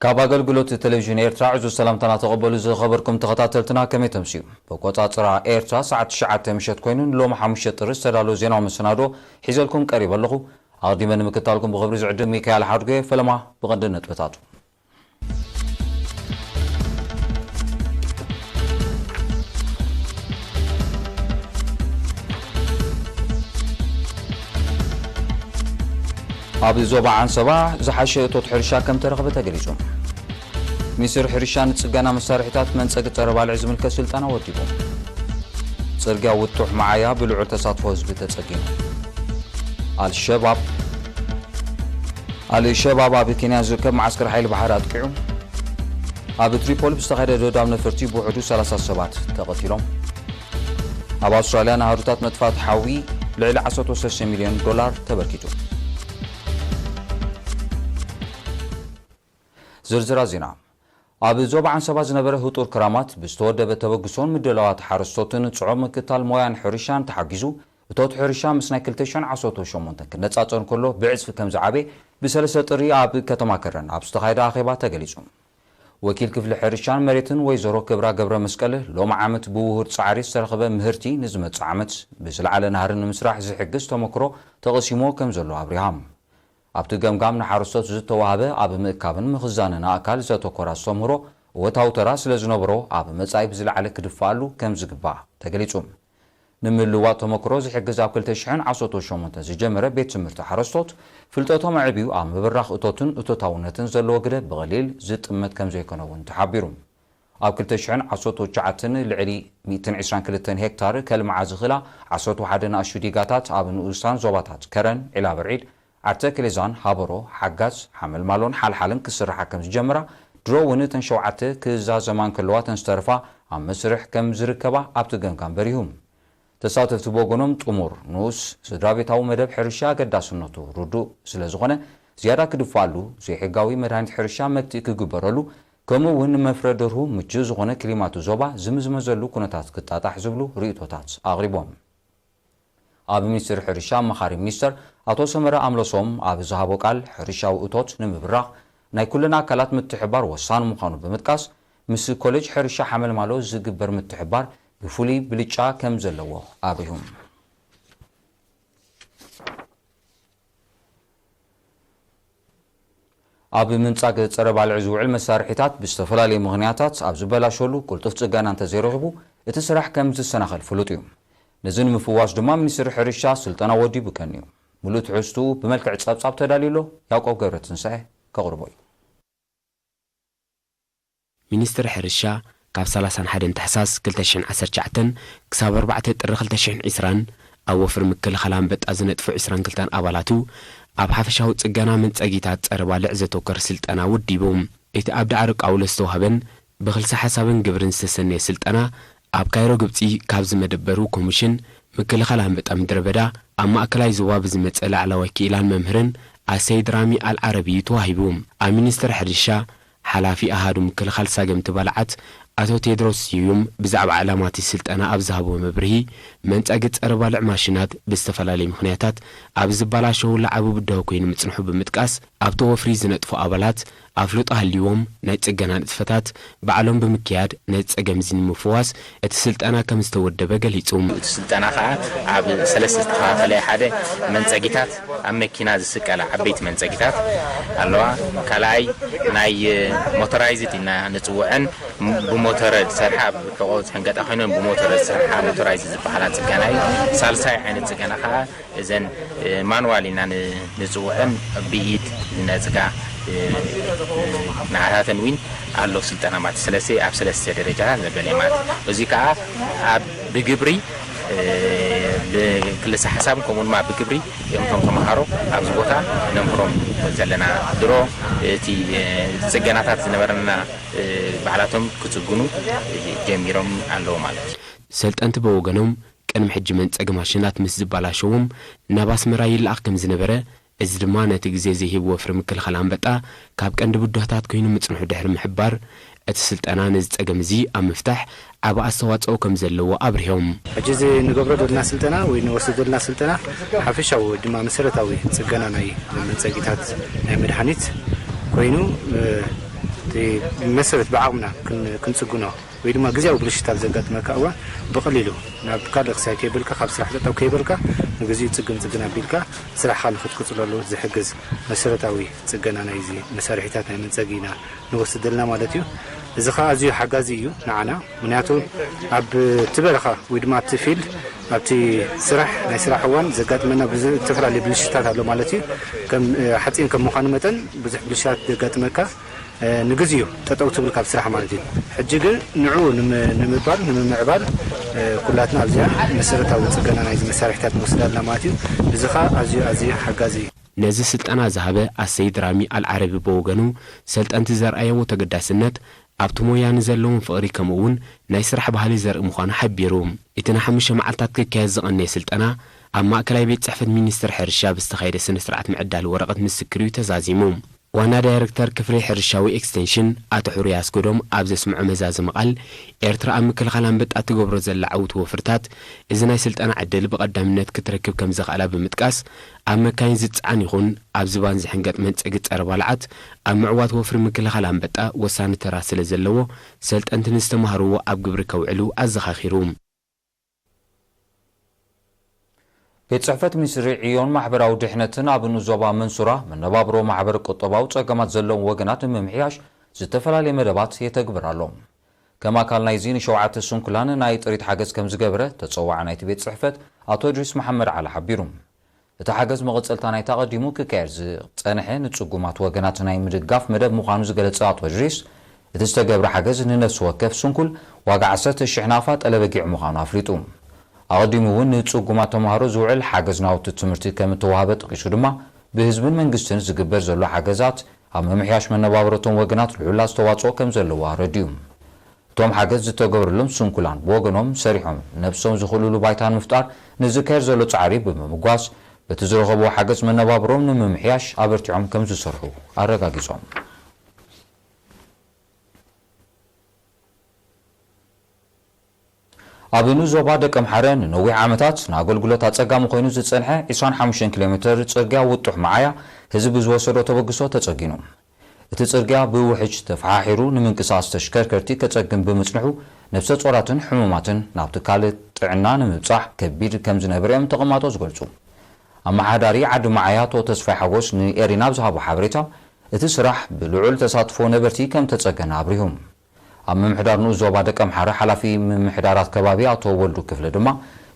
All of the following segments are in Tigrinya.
كاباغل قلوت التلفزيون إيرترا عزو السلامتنا تقبلوا زي خبركم تخطاتلتنا كمي تمسيو بقوطاطرا إيرترا ساعة شعات مشت كوينون لو محامشة رس تدالو زينا ومسنادو حيزلكم قريب اللغو عادي من مكتالكم بخبر زعد ميكايل حارقي فلما بغندنت بتاتو أبي زوبا عن صباح زحاشة توت حرشا كم ترغبة تقليزهم ميسر حرشان تسقانا مسارحتات من سقط ربال عزم الكسلطانة وديبهم تسرقا وطوح معايا بلعور تصادفو زبي تسقين الشباب أبي كينيا زركب معسكر حيل بحر أتقعو أبي تريبول بستخير دودام نفرتي بوحدو 3 سبات تقتلهم أبا أستراليا نهاروتات مدفات حاوي لعلى 16 مليون دولار تبركيتو زرزرا زينا أبي زوب عن سبا زنبره هطور كرامات بستودة بتوقسون مدلوات حارستوتن تعوم كتال مويان حرشان تحقيزو بتوت حرشان مسنا كلتشان عصوتو شمونتن كنتساتون كله بعزف كم زعابي بسلسة طري أبي كتما كرن أبستخايدا أخيبا تقليزهم وكيل كفل حرشان مريتن ويزورو كبرا قبرا مسكاله لو معامت بوهور تسعاري استرخبه مهرتي نزمت سعامت بسل على نهر المسراح زحقس تمكرو تغسيمو كم زلو أبريهام أبتو جمجام نحرستوت زت وهابه أب مكابن مخزاننا أكل زتو كراس سمرو وتاو تراس لزنبرو أب مصايب زل على كدفالو كم زقبا تقليصوم نملوات تمكرو زحجز أكل تشحن عصوتو شومنت زجمره بيت سمرت حرستوت فلتاتو معبيو أم برخ أتوتن أتوتاونتن زلو قده بغليل زت أمت كم زي كنون تحبيرهم أكل تشحن عصوتو شعتن العلي 220 هكتار كلمة عزخلا عصوتو حدنا أشوديقاتات أب نوستان زوباتات كرن إلى برعيد أرتكليزان حابرو حجاز حمل مالون حالن كسر حكم جمرة درو ونتن شوعته كزا زمان كلواتن استرفا عم مسرح كم زركبا أبتجن كان بريهم تساوتف تبوغنم تأمور نوس سدرابيتاو مدب حرشا قداسنتو ردو سلازغنه زيادة كدفالو زي حقاوي مرهان حرشا مكتي كجبرلو كمو ون مفردرو مجزغنه كلماتو زوبا زمزمزلو كنتات كتاتا حزبلو ريتوتات أغربهم أبي مينستر حرشا مخاري مينستر أتو سمرة أملسوم أبي زهابو قال حرشا وأتوت نمبرا ناي كلنا كلات متحبار وصان مخانو بمتكاس مس كوليج حرشا حمل مالو زقبر متحبار بفولي بليتشا كم زلوه أبيهم أبي منصاق تصرب على العزو علم السارحيتات باستفلالي مغنياتات أبزو بلاشولو كل تفتصقان أنت زيروغبو اتسرح كم زسناخل فلوتيوم نزن مفواش دما منسر حرشا سلطنا ودي بكنيو ملوت عستو بملكع تصابصاب تداليلو ياقوب ገብረትንሳኤ كقربوي ሚኒስትር ሕርሻ ካብ 31 ታሕሳስ 2019 ክሳብ 4 ጥሪ 2020 ኣብ ወፍሪ ምክልኻል አንበጣ ዝነጥፉ 22 ኣባላቱ ኣብ ሓፈሻዊ ጽገና መንጸጊታት ጸረ ባልዕ ዘተወከረ ስልጠና ውዲቦም እቲ ኣብ ዳዕሮ ቃውሎ ዝተዋህበን ብኽልሲ ሓሳብን ግብርን ዝተሰነየ ስልጠና ኣብ ካይሮ ግብጺ ካብ ዝመደበሩ ኮሚሽን ምክልኻል አንበጣ ምድረ በዳ ኣብ ማእከላይ ዞባ ብዝመጸ ላዕለዋይ ወኪላን መምህርን ኣሰይድ ራሚ አልዓረቢ ተዋሂቦም ኣብ ሚኒስትር ሕርሻ ሓላፊ ኣሃዱ ምክልኻል ሳገምቲ ባልዓት አቶ ቴድሮስ ይዩም ብዛዕባ ዓላማት ስልጠና ኣብ ዝሃቦ መብርሂ መንጸግ ጸረ ባልዕ ማሽናት ብዝተፈላለዩ ምኽንያታት ኣብ ዝባላሸው ለዓቡ ብደው ኮይኑ ምጽንሑ ብምጥቃስ ኣብ ተወፍሪ ዝነጥፉ ኣባላት ኣፍሉጥ ሃልዮም ናይ ጽገና ንጥፈታት በዓሎም ብምክያድ ናይ ጸገም ዝንምፍዋስ እቲ ስልጠና ከም ዝተወደበ ገሊጹም እቲ ስልጠና ከዓ ኣብ ሰለስተ ተኸፋፈለ ሓደ መንጸጊታት ኣብ መኪና ዝስቀላ ዓበይቲ መንጸጊታት ኣለዋ ካልኣይ ናይ ሞተራይዝድ እና ንጽውዕን ብሞተር ዝሰርሓ ብቆጽ ሕንገጣ ኮይኖም ብሞተር ዝሰርሓ ሞተራይዝድ ዝበሃላ ጽገና እዩ ሳልሳይ ዓይነት ጽገና ከዓ እዘን ማኑዋል ኢና ንጽውዕን ብኢድ ነጽጋ نعاتن وين الله سلطنا مات سلسة أب سلسة درجة لبليمات وزيكا أب بجبري بكل حساب كمون ما بجبري يوم كم هارو أب زبوتا نمرم زلنا درو تي سجناتات نبرنا بعلاتهم كتجونو جميرهم الله مال سلطنت بوجنهم ቅድሚ ሕጂ መንጸግ ማሽናት ምስ ዝባላሸዎም ናብ ኣስመራ ይልኣኽ ከም ዝነበረ እዚ ድማ ነቲ ግዜ ዘይሂብ ወፍሪ ምክልኻል ኣንበጣ ካብ ቀንዲ ቡድሃታት ኮይኑ ምጽንሑ ድሕሪ ምሕባር እቲ ስልጠና ነዚ ጸገም እዚ ኣብ ምፍታሕ ዓብ ኣስተዋጽኦ ከም ዘለዎ ኣብርሂቦም ሕጂ እዚ ንገብሮ ዘለና ስልጠና ወይ ንወስዶ ዘለና ስልጠና ሓፈሻዊ ድማ መሰረታዊ ጽገና ናይ መንጸጊታት ናይ መድሃኒት ኮይኑ መሰረት ብዓቕምና ክንጽግኖ ወይ ድማ ግዜያዊ ብልሽታት ዘጋጥመካ እዋን ብቐሊሉ ናብ ካልእ ክሳይ ከይብልካ ካብ ስራሕ ጠጠው ከይብልካ ንግዜኡ ጽግና ቢልካ ስራሕኻ ንኽትቅጽለሉ ዝሕግዝ መሰረታዊ ጽገና ናይዚ መሳርሒታት ናይ መንጸጊና ንወስድ ዘለና ማለት እዩ እዚ ኸ ኣዝዩ ሓጋዚ እዩ ንዓና ምክንያቱ ኣብ ትበረኻ ወይ ድማ ኣብቲ ፊልድ ኣብቲ ስራሕ ናይ ስራሕ እዋን ዘጋጥመና ዝተፈላለዩ ብልሽታት ኣሎ ማለት እዩ ከም ሓፂን ከም ምዃኑ መጠን ብዙሕ ብልሽታት ዘጋጥመካ ንግዜኡ ጠጠው ትብል ካብ ስራሕ ማለት እዩ ሕጂ ግን ንዑ ንምምዕባል ኩላትና ኣብዚያ መሰረታዊ ጽገና ናይዚ መሳርሒታት ንወስዳልና ማለት እዩ እዚ ኸ ኣዝዩ ሓጋዚ እዩ ነዚ ስልጠና ዝሃበ ኣሰይድ ራሚ አልዓረቢ በወገኑ ሰልጠንቲ ዘርአየዎ ተገዳስነት ኣብቲ ሞያ ንዘለዎም ፍቕሪ ከምኡውን ናይ ስራሕ ባህሊ ዘርኢ ምዃኑ ሓቢሩ እቲ ን5 መዓልታት ክካየድ ዝቐነየ ስልጠና ኣብ ማእከላይ ቤት ጽሕፈት ሚኒስትር ሕርሻ ብዝተኻየደ ስነ ስርዓት ምዕዳል ወረቐት ምስክር እዩ ተዛዚሙ ዋና ዳይሬክተር ክፍሊ ሕርሻዊ ኤክስቴንሽን ኣቶ ሕሩይ ኣስገዶም ኣብ ዘስምዖ መዛዝም ቃል ኤርትራ ኣብ ምክልኻል ኣንበጣ ትገብሮ ዘላ ዓውት ወፍርታት እዚ ናይ ስልጠና ዕድል ብቐዳምነት ክትረክብ ከም ዘኽእላ ብምጥቃስ ኣብ መካይን ዝጽዓን ይኹን ኣብ ዝባን ዝሕንገጥ መንጸጊ ጸረ ባልዓት ኣብ ምዕዋት ወፍሪ ምክልኻል ኣንበጣ ወሳኒ ተራ ስለ ዘለዎ ሰልጠንቲ ንዝተማሃርዎ ኣብ ግብሪ ከውዕሉ ኣዘኻኺሩ ቤት ጽሕፈት ሚኒስትሪ ዕዮን ማሕበራዊ ድሕነትን ኣብ ዞባ መንሱራ መነባብሮ ማሕበር ቁጠባዊ ጸገማት ዘለዎም ወገናት ንምምሕያሽ ዝተፈላለየ መደባት የተግብራሎም ከም ኣካል ናይዚ ን7 ስንኩላን ናይ ጥሪት ሓገዝ ከም ዝገብረ ተጸዋዕ ናይቲ ቤት ጽሕፈት ኣቶ ድሪስ መሐመድ ዓሊ ሓቢሩ እቲ ሓገዝ መቐጸልታ ናይ ተቐዲሙ ክካየድ ዝጸንሐ ንጽጉማት ወገናት ናይ ምድጋፍ መደብ ምዃኑ ዝገለጸ ኣቶ ድሪስ እቲ ዝተገብረ ሓገዝ ንነፍሲ ወከፍ ስንኩል ዋጋ 10,000 ናፋ ጠለበጊዕ ምዃኑ ኣፍሊጡ ኣቐዲሙ እውን ንጽጉማት ተምሃሮ ዝውዕል ሓገዝ ናውቲ ትምህርቲ ከም እተዋህበ ጠቂሱ ድማ ብህዝብን መንግስትን ዝግበር ዘሎ ሓገዛት ኣብ መምሕያሽ መነባብሮቶም ወገናት ልዑል ኣስተዋጽኦ ከም ዘለዎ ኣረድዩ እቶም ሓገዝ ዝተገብረሎም ስንኩላን ብወገኖም ሰሪሖም ነብሶም ዝኽእልሉ ባይታ ንምፍጣር ንዝካየድ ዘሎ ጻዕሪ ብምምጓስ በቲ ዝረኸቦ ሓገዝ መነባብሮም ንምምሕያሽ ኣበርቲዖም ከም ዝሰርሑ ኣረጋጊጾም ኣብ ዞባ ደቀ ምሓረ ንነዊሕ ዓመታት ንኣገልግሎት ኣጸጋሚ ኮይኑ ዝጸንሐ 25 ኪሎ ሜትር ጽርግያ ውጡሕ መዓያ ህዝቢ ዝወሰዶ ተበግሶ ተጸጊኑ እቲ ጽርግያ ብውሕጅ ተፈሓሒሩ ንምንቅሳስ ተሽከርከርቲ ከጸግም ብምጽንሑ ነፍሰ ጾራትን ሕሙማትን ናብቲ ካልእ ጥዕና ንምብጻሕ ከቢድ ከም ዝነበረም ተቐማጦ ዝገልጹ ኣመሓዳሪ ዓዲ መዓያ አቶ ተስፋይ ሓጎስ ንኤሪና ብዝሃቦ ሓበሬታ እቲ ስራሕ ብልዑል ተሳትፎ ነበርቲ ከም ተጸገነ ኣብሪሁም ኣብ ምምሕዳር ዞባ ደቀ ምሓረ ሓላፊ ምምሕዳራት ከባቢ ኣቶ ወልዱ ክፍለ ድማ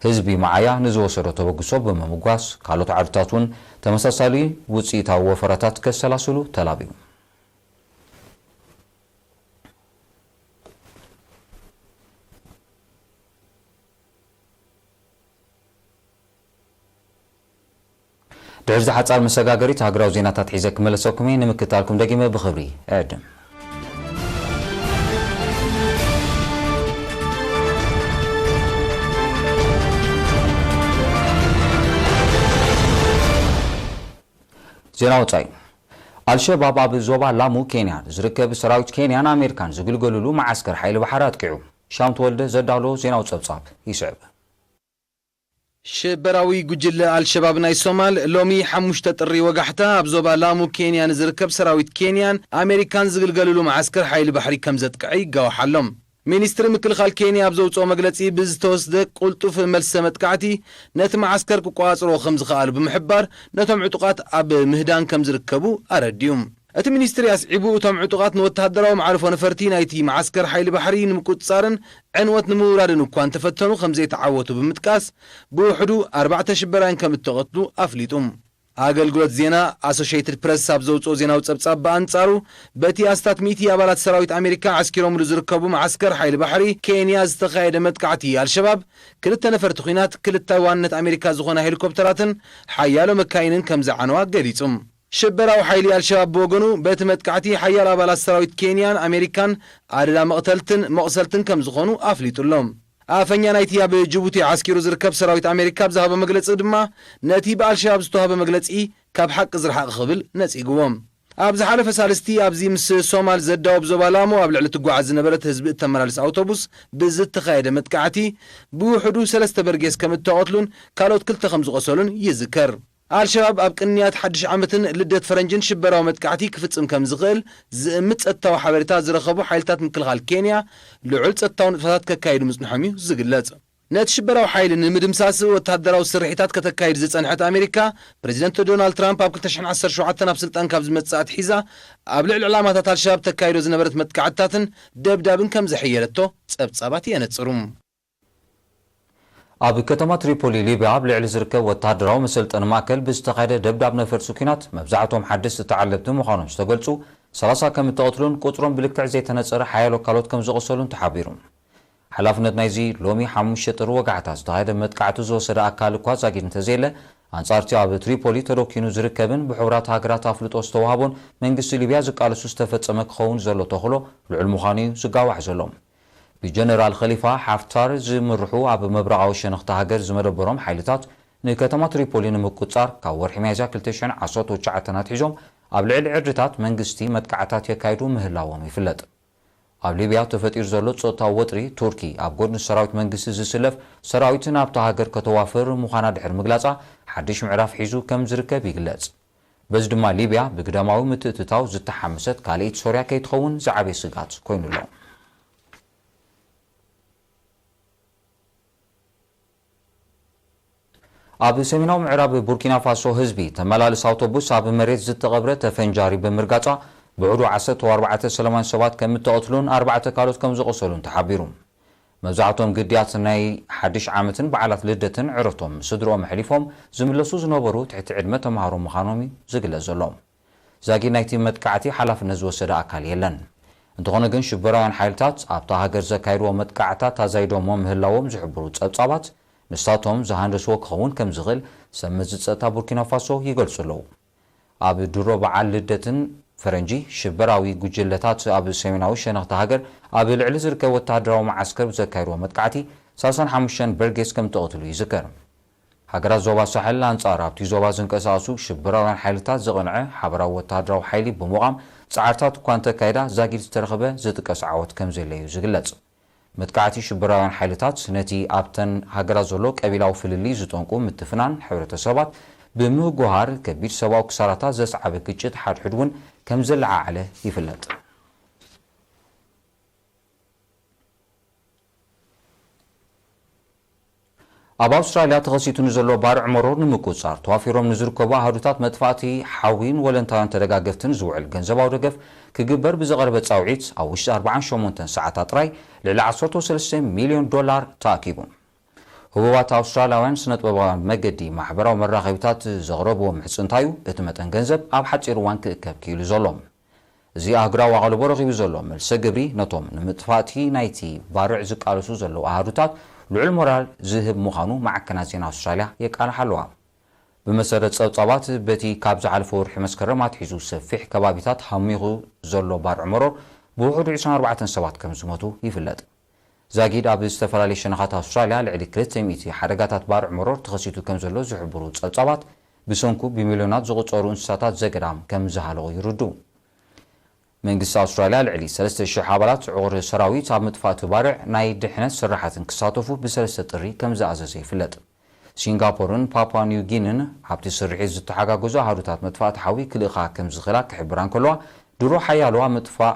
ህዝቢ መዓያ ንዝወሰዶ ተበግሶ ብምምጓስ ካልኦት ዓድታት እውን ተመሳሳሊ ውፅኢታዊ ወፈራታት ከሰላስሉ ተላቢዩ ድሕሪ ዝሓፃር መሰጋገሪት ሃገራዊ ዜናታት ሒዘ ክመለሰኩም ንምክታልኩም ደጊመ ብኽብሪ ዕድም ዜና ወጻኢ አልሸባብ ኣብ ዞባ ላሙ ኬንያ ዝርከብ ሰራዊት ኬንያን ኣሜሪካን ዝግልገሉሉ ማዓስከር ሓይሊ ባሕሪ ኣጥቂዑ ሻምት ወልደ ዘዳሎ ዜናው ጸብጻብ ይስዕብ ሽበራዊ ጉጅለ አልሸባብ ናይ ሶማል ሎሚ 5 ጥሪ ወጋሕታ ኣብ ዞባ ላሙ ኬንያ ዝርከብ ሰራዊት ኬንያን ኣሜሪካን ዝግልገሉሉ ማዓስከር ሓይሊ ባሕሪ ከም ዘጥቅዕ ይጋወሓሎም ሚኒስትሪ ምክልኻል ኬንያ ኣብ ዘውፅኦ መግለጺ ብዝተወስደ ቁልጡፍ መልሲ መጥቃዕቲ ነቲ ማዓስከር ክቋጽሮ ከም ዝኽኣሉ ብምሕባር ነቶም ዕጡቃት ኣብ ምህዳን ከም ዝርከቡ ኣረድዮም እቲ ሚኒስትሪ ኣስዒቡ እቶም ዕጡቃት ንወተሃደራዊ ማዕርፎ ነፈርቲ ናይቲ ማዓስከር ሓይሊ ባሕሪ ንምቁፅጻርን ዕንወት ንምውራድን እኳ እንተፈተኑ ከም ዘይተዓወቱ ብምጥቃስ ብውሕዱ 4 ሽበራይን ከም እተቐትሉ ኣፍሊጡም አገልግሎት ዜና አሶሺየትድ ፕሬስ ኣብ ዘውፅኦ ዜናዊ ጸብጻብ በአንጻሩ በቲ ኣስታት ሚቲ ኣባላት ሰራዊት ኣሜሪካ ዓስኪሮም ዝርከቡ ማዓስከር ሓይሊ ባሕሪ ኬንያ ዝተኻየደ መጥቃዕቲ አልሸባብ ክልተ ነፈርቲ ኩናት ክልተ ዋነት ኣሜሪካ ዝኾነ ሄሊኮፕተራትን ሓያሎ መካይንን ከም ዘዓነዋ ገሊጹም ሽበራዊ ሓይሊ አልሸባብ ብወገኑ በቲ መጥቃዕቲ ሓያሎ ኣባላት ሰራዊት ኬንያን ኣሜሪካን ኣደዳ መቕሰልትን ከም ዝኾኑ ኣፍሊጡሎም ኣፈኛ ናይቲ ኣብ ጅቡቲ ዓስኪሩ ዝርከብ ሰራዊት ኣሜሪካ ብዝሃበ መግለፂ ድማ ነቲ ብኣልሸባብ ዝተዋህበ መግለፂ ካብ ሓቂ ዝረሓቕ ክብል ነፂግዎም ኣብ ዝሓለፈ ሳልስቲ ኣብዚ ምስ ሶማል ዘዳወብ ዞባ ላሙ ኣብ ልዕሊ ትጓዓዝ ዝነበረት ህዝቢ እተመላልስ ኣውቶቡስ ብዝተኻየደ መጥቃዕቲ ብውሕዱ 3 በርጌስ ከም እተቐትሉን ካልኦት 2 ከም ዝቆሰሉን ይዝከር ኣልሸባብ ኣብ ቅንያት ሓድሽ ዓመትን ልደት ፈረንጅን ሽበራዊ መጥቃዕቲ ክፍጽም ከም ዝኽእል ዝእምት ጸጥታዊ ሓበሬታ ዝረኸቡ ሓይልታት ምክልኻል ኬንያ ልዑል ጸጥታዊ ንጥፈታት ከካይዱ ምጽንሖም እዩ ዝግለጽ ነቲ ሽበራዊ ሓይሊ ንምድምሳስ ወተሃደራዊ ስርሒታት ከተካይድ ዝጸንሐት ኣሜሪካ ፕሬዚደንት ዶናልድ ትራምፕ ኣብ 2017 ኣብ ስልጣን ካብ ዝመጽእ ኣትሒዛ ኣብ ልዕሊ ዕላማታት ኣልሸባብ ተካይዶ ዝነበረት መጥቃዕትታትን ደብዳብን ከም ዘሕየለቶ ጸብጻባት የነጽሩ ኣብ ከተማ ትሪፖሊ ሊብያ ኣብ ልዕሊ ዝርከብ ወተሃደራዊ መሰልጠኒ ማእከል ብዝተኻየደ ደብዳብ ነፈርቲ ኩናት መብዛሕትኦም ሓደስቲ ተዓለብቲ ምዃኖም ዝተገልጹ 30 ከም እተቐትሉን ቁፅሮም ብልክዕ ዘይተነፀረ ሓያሎ ካልኦት ከም ዝቆሰሉን ተሓቢሩ ሓላፍነት ናይዚ ሎሚ 5 ጥር ወጋሕታ ዝተኻየደ መጥቃዕቲ ዝወሰደ ኣካል እኳ ዛጊድ እንተዘየለ ኣንጻርቲ ኣብ ትሪፖሊ ተደኪኑ ዝርከብን ብሕቡራት ሃገራት ኣፍልጦ ዝተዋሃቦን መንግስቲ ሊብያ ዝቃለሱ ዝተፈጸመ ክኸውን ዘሎ ተኽእሎ ልዑል ምዃኑ እዩ ዝጋዋሕ ዘሎ ብጀነራል ኸሊፋ ሓፍታር ዝምርሑ ኣብ መብረቃዊ ሸነኽቲ ሃገር ዝመደበሮም ሓይልታት ንከተማ ትሪፖሊ ንምቁጻር ካብ ወርሒ ሚያዝያ 2019 ኣትሒዞም ኣብ ልዕሊ ዕድታት መንግስቲ መጥቃዕታት የካይዱ ምህላዎም ይፍለጥ ኣብ ሊብያ ተፈጢሩ ዘሎ ጾታዊ ወጥሪ ቱርኪ ኣብ ጎድኒ ሰራዊት መንግስቲ ዝስለፍ ሰራዊትን ኣብታ ሃገር ከተዋፍር ምዃና ድሕሪ ምግላጻ ሓድሽ ምዕራፍ ሒዙ ከም ዝርከብ ይግለጽ በዚ ድማ ሊብያ ብግዳማዊ ምትእትታው ዝተሓመሰት ካልእት ሶርያ ከይትኸውን ዝዓበየ ስጋት ኮይኑሎ ኣብ ሰሜናዊ ምዕራብ ቡርኪና ፋሶ ህዝቢ ተመላልስ ኣውቶቡስ ኣብ መሬት ዝተቐብረ ተፈንጃሪ ብምርጋጻ ብዕዱ 14 ሰላማውያን ሰባት ከም እተቐትሉን 4 ካልኦት ከም ዝቆሰሉን ተሓቢሩ መብዛሕትኦም ግድያት ናይ ሓድሽ ዓመትን በዓላት ልደትን ዕረፍቶም ስድሮኦም ሕሊፎም ዝምለሱ ዝነበሩ ትሕቲ ዕድመ ተምሃሮ ምዃኖም ዝግለጽ ዘሎ ዛጊድ ናይቲ መጥቃዕቲ ሓላፍነት ዝወሰደ ኣካል የለን እንተኾነ ግን ሽበራውያን ሓይልታት ኣብታ ሃገር ዘካይድዎ መጥቃዕትታት ኣዛይዶሞም ምህላዎም ዝሕብሩ ጸብጻባት ንሳቶም ዝሃንደስዎ ክኸውን ከም ዝኽእል ሰመዝ ጸጥታ ቡርኪና ፋሶ ይገልጹ ኣለዉ ኣብ ድሮ በዓል ልደትን ፈረንጂ ሽበራዊ ጉጅለታት ኣብ ሰሜናዊ ሸነኽቲ ሃገር ኣብ ልዕሊ ዝርከብ ወተሃደራዊ ማዓስከር ዘካይድዎ መጥቃዕቲ 35 በርጌስ ከም ተቐትሉ ይዝከር ሃገራት ዞባ ሳሕል ኣንጻር ኣብቲ ዞባ ዝንቀሳቐሱ ሽበራውያን ሓይልታት ዘቐንዐ ሓበራዊ ወተሃደራዊ ሓይሊ ብምዃም ጻዕርታት እኳ እንተካይዳ ዛጊድ ዝተረኸበ ዝጥቀስ ዓወት ከም ዘየለ ዝግለጽ መጥቃዕቲ ሽበራውያን ሓይልታት ነቲ ኣብተን ሃገራት ዘሎ ቀቢላዊ ፍልሊ ዝጠንቁ ምትፍናን ሕብረተሰባት ብምህጓሃር ከቢድ ሰብኣዊ ክሳራታት ዘስዓበ ግጭት ሓድሕድ እውን ከም ዘለዓዓለ ይፍለጥ ኣብ ኣውስትራልያ ተኸሲቱ ንዘሎ ባርዕ መሮር ንምቁጻር ተዋፊሮም ንዝርከቡ ኣሃዱታት መጥፋእቲ ሓዊን ወለንታውያን ተደጋገፍትን ዝውዕል ገንዘባዊ ደገፍ ክግበር ብዘቐረበ ጻውዒት ኣብ ውሽጢ 48 ሰዓታት ጥራይ ልዕሊ 13 ሚልዮን ዶላር ተኣኪቡ ህቡባት ኣውስትራልያውያን ስነ-ጥበባውያን መገዲ ማሕበራዊ መራኸቢታት ዘቕረብዎ ምሕጽንታዩ እቲ መጠን ገንዘብ ኣብ ሓፂር እዋን ክእከብ ክኢሉ ዘሎ እዚ ኣህጉራዊ ኣቓልቦ ረኺቡ ዘሎ መልሰ ግብሪ ነቶም ንምጥፋእቲ ናይቲ ባርዕ ዝቃለሱ ዘለዉ ኣሃዱታት ልዑል ሞራል ዝህብ ምዃኑ ማዕከናት ዜና ኣውስትራልያ የቃልሓ ኣለዋ ብመሰረት ጸብጻባት በቲ ካብ ዝሓለፈ ወርሒ መስከረም ኣትሒዙ ሰፊሕ ከባቢታት ሃሚኹ ዘሎ ባርዕ መሮር ብውሕዱ 24 ሰባት ከም ዝሞቱ ይፍለጥ ዛጊድ ኣብ ዝተፈላለዩ ሸነኻት ኣውስትራልያ ልዕሊ 200 ሓደጋታት ባርዕ መሮር ተኸሲቱ ከም ዘሎ ዝሕብሩ ጸብጻባት ብሰንኩ ብሚልዮናት ዝቑጸሩ እንስሳታት ዘገዳም ከም ዝሃለቑ ይርድኡ መንግስቲ ኣውስትራልያ ልዕሊ 3000 ኣባላት ዕቑር ሰራዊት ኣብ ምጥፋእቲ ባርዕ ናይ ድሕነት ስራሓትን ክሳተፉ ብ3 ጥሪ ከም ዝኣዘዘ ይፍለጥ ሲንጋፖርን ፓፑዋ ኒው ጊኒን ኣብቲ ስርሒት ዝተሓጋገዙ ኣሃዱታት መጥፋእቲ ሓዊ ክልእኻ ከም ዝኽእላ ክሕብራ እንከለዋ ድሮ ሓያለዋ ምጥፋእ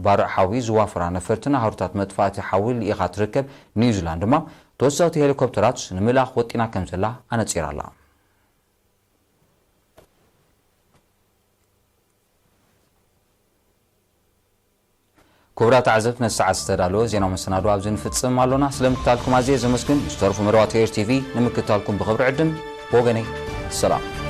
ባርዕ ሓዊ ዝዋፍራ ነፈርትን ኣሃዱታት መጥፋእቲ ሓዊ ልኢኻ ትርከብ ኒውዚላንድ ድማ ተወሰኽቲ ሄሊኮፕተራት ንምልኣኽ ወጢና ከም ዘላ ኣነፂራ ኣላ ክቡራት ኣዕዘብቲ ነቲ ሰዓት ዝተዳለወ ዜናዊ መሰናዶ ኣብዚ ንፍጽም ኣሎና ስለምክታልኩም ኣዝየ ዘመስግን ዝተረፉ መደባት ኤር ቲቪ ንምክትታልኩም ብኽብሪ ዕድም ብወገነይ ሰላም